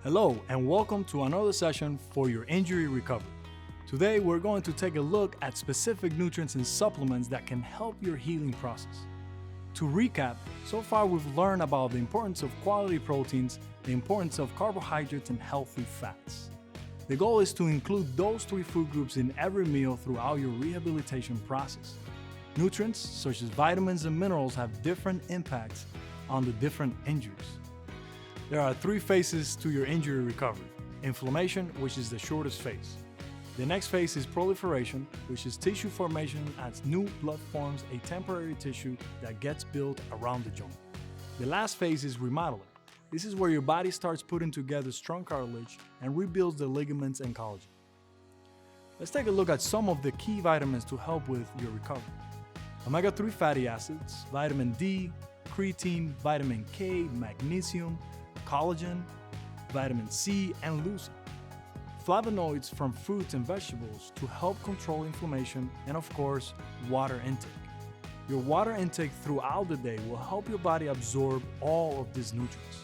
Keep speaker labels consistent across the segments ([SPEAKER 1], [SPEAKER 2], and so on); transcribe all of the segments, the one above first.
[SPEAKER 1] Hello, and welcome to another session for your injury recovery. Today, we're going to take a look at specific nutrients and supplements that can help your healing process. To recap, so far we've learned about the importance of quality proteins, the importance of carbohydrates, and healthy fats. The goal is to include those three food groups in every meal throughout your rehabilitation process. Nutrients, such as vitamins and minerals, have different impacts on the different injuries. There are three phases to your injury recovery. Inflammation, which is the shortest phase. The next phase is proliferation, which is tissue formation as new blood forms a temporary tissue that gets built around the joint. The last phase is remodeling. This is where your body starts putting together strong cartilage and rebuilds the ligaments and collagen. Let's take a look at some of the key vitamins to help with your recovery. Omega-3 fatty acids, vitamin D, creatine, vitamin K, magnesium, collagen, vitamin C, and leucine. Flavonoids from fruits and vegetables to help control inflammation, and of course, water intake. Your water intake throughout the day will help your body absorb all of these nutrients.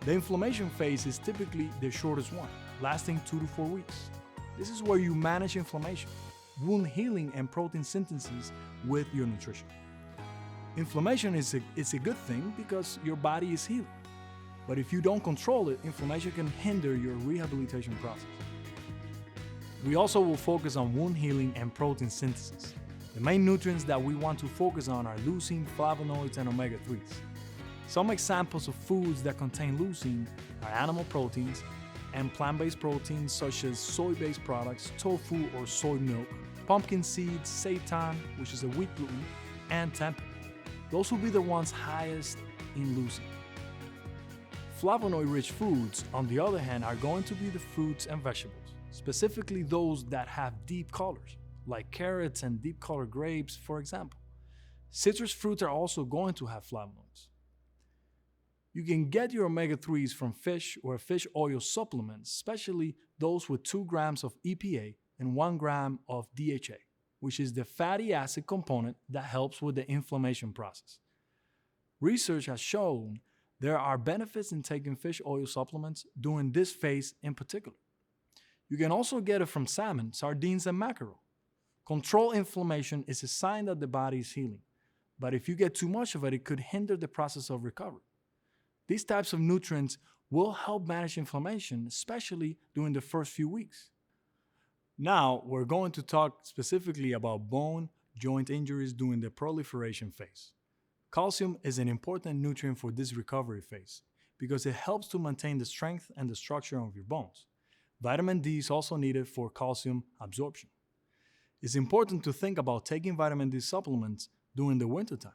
[SPEAKER 1] The inflammation phase is typically the shortest one, lasting 2 to 4 weeks. This is where you manage inflammation, wound healing, and protein synthesis with your nutrition. Inflammation is a good thing because your body is healing. But if you don't control it, inflammation can hinder your rehabilitation process. We also will focus on wound healing and protein synthesis. The main nutrients that we want to focus on are leucine, flavonoids, and omega-3s. Some examples of foods that contain leucine are animal proteins and plant-based proteins such as soy-based products, tofu or soy milk, pumpkin seeds, seitan, which is a wheat gluten, and tempeh. Those will be the ones highest in leucine. Flavonoid-rich foods, on the other hand, are going to be the fruits and vegetables, specifically those that have deep colors, like carrots and deep-colored grapes, for example. Citrus fruits are also going to have flavonoids. You can get your omega-3s from fish or fish oil supplements, especially those with 2 grams of EPA and 1 gram of DHA, which is the fatty acid component that helps with the inflammation process. Research has shown there are benefits in taking fish oil supplements during this phase in particular. You can also get it from salmon, sardines, and mackerel. Controlled inflammation is a sign that the body is healing, but if you get too much of it, it could hinder the process of recovery. These types of nutrients will help manage inflammation, especially during the first few weeks. Now, we're going to talk specifically about bone, joint injuries during the proliferation phase. Calcium is an important nutrient for this recovery phase because it helps to maintain the strength and the structure of your bones. Vitamin D is also needed for calcium absorption. It's important to think about taking vitamin D supplements during the wintertime.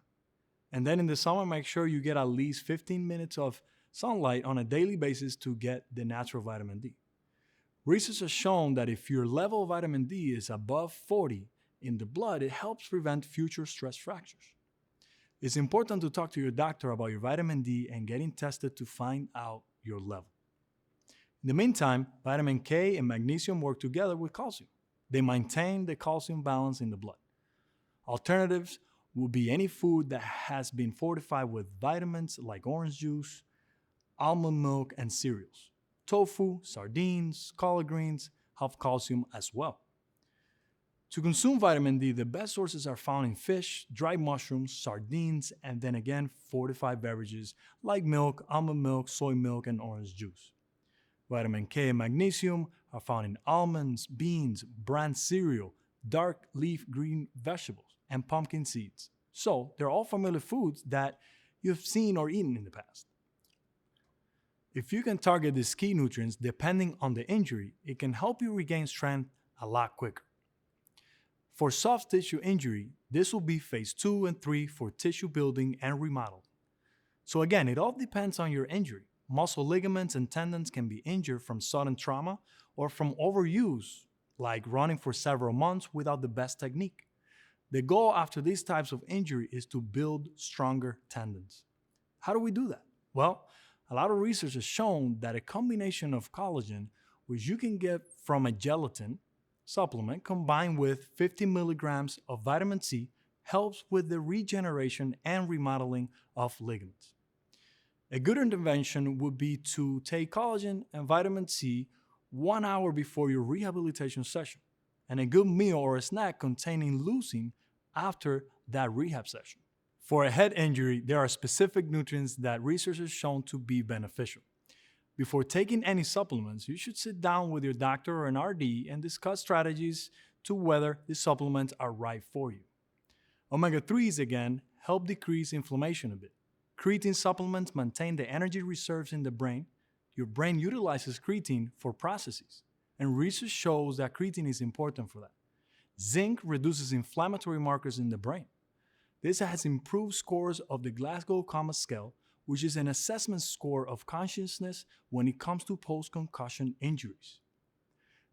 [SPEAKER 1] And then in the summer, make sure you get at least 15 minutes of sunlight on a daily basis to get the natural vitamin D. Research has shown that if your level of vitamin D is above 40 in the blood, it helps prevent future stress fractures. It's important to talk to your doctor about your vitamin D and getting tested to find out your level. In the meantime, vitamin K and magnesium work together with calcium. They maintain the calcium balance in the blood. Alternatives will be any food that has been fortified with vitamins like orange juice, almond milk, and cereals. Tofu, sardines, collard greens have calcium as well. To consume vitamin D, the best sources are found in fish, dried mushrooms, sardines, and then again fortified beverages like milk, almond milk, soy milk, and orange juice. Vitamin K and magnesium are found in almonds, beans, bran cereal, dark leaf green vegetables, and pumpkin seeds. So, they're all familiar foods that you've seen or eaten in the past. If you can target these key nutrients depending on the injury, it can help you regain strength a lot quicker. For soft tissue injury, this will be phase 2 and 3 for tissue building and remodeling. So again, it all depends on your injury. Muscle ligaments and tendons can be injured from sudden trauma or from overuse, like running for several months without the best technique. The goal after these types of injury is to build stronger tendons. How do we do that? Well, a lot of research has shown that a combination of collagen, which you can get from a gelatin supplement combined with 50 milligrams of vitamin C, helps with the regeneration and remodeling of ligaments. A good intervention would be to take collagen and vitamin C 1 hour before your rehabilitation session, and a good meal or a snack containing leucine after that rehab session. For a head injury, there are specific nutrients that research has shown to be beneficial. Before taking any supplements, you should sit down with your doctor or an RD and discuss strategies to whether the supplements are right for you. Omega-3s, again, help decrease inflammation a bit. Creatine supplements maintain the energy reserves in the brain. Your brain utilizes creatine for processes, and research shows that creatine is important for that. Zinc reduces inflammatory markers in the brain. This has improved scores of the Glasgow Coma Scale, which is an assessment score of consciousness when it comes to post-concussion injuries.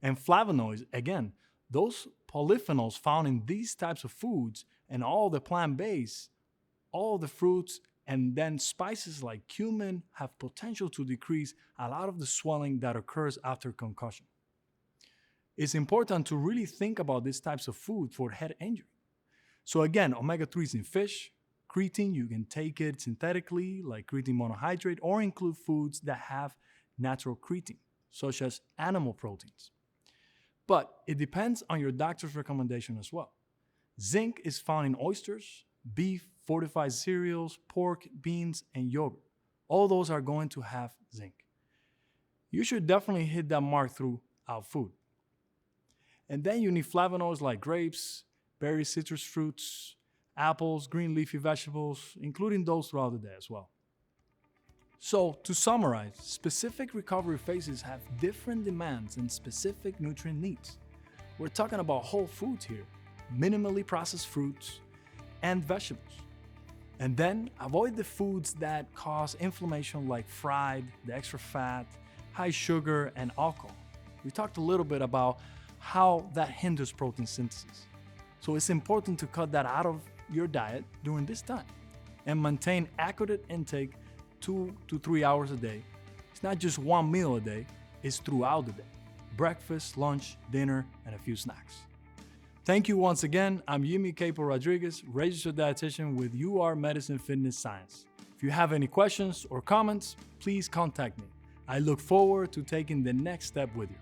[SPEAKER 1] And flavonoids, again, those polyphenols found in these types of foods and all the plant-based, all the fruits, and then spices like cumin have potential to decrease a lot of the swelling that occurs after concussion. It's important to really think about these types of food for head injury. So again, omega-3s in fish, creatine, you can take it synthetically like creatine monohydrate or include foods that have natural creatine, such as animal proteins. But it depends on your doctor's recommendation as well. Zinc is found in oysters, beef, fortified cereals, pork, beans, and yogurt. All those are going to have zinc. You should definitely hit that mark throughout food. And then you need flavonoids like grapes, berries, citrus fruits, apples, green leafy vegetables, including those throughout the day as well. So, to summarize, specific recovery phases have different demands and specific nutrient needs. We're talking about whole foods here, minimally processed fruits and vegetables. And then avoid the foods that cause inflammation like fried, the extra fat, high sugar, and alcohol. We talked a little bit about how that hinders protein synthesis. So it's important to cut that out of your diet during this time and maintain accurate intake 2 to 3 hours a day. It's not just one meal a day, it's throughout the day. Breakfast, lunch, dinner, and a few snacks. Thank you once again. I'm Yimi Capo Rodriguez, registered dietitian with UR Medicine Fitness Science. If you have any questions or comments, please contact me. I look forward to taking the next step with you.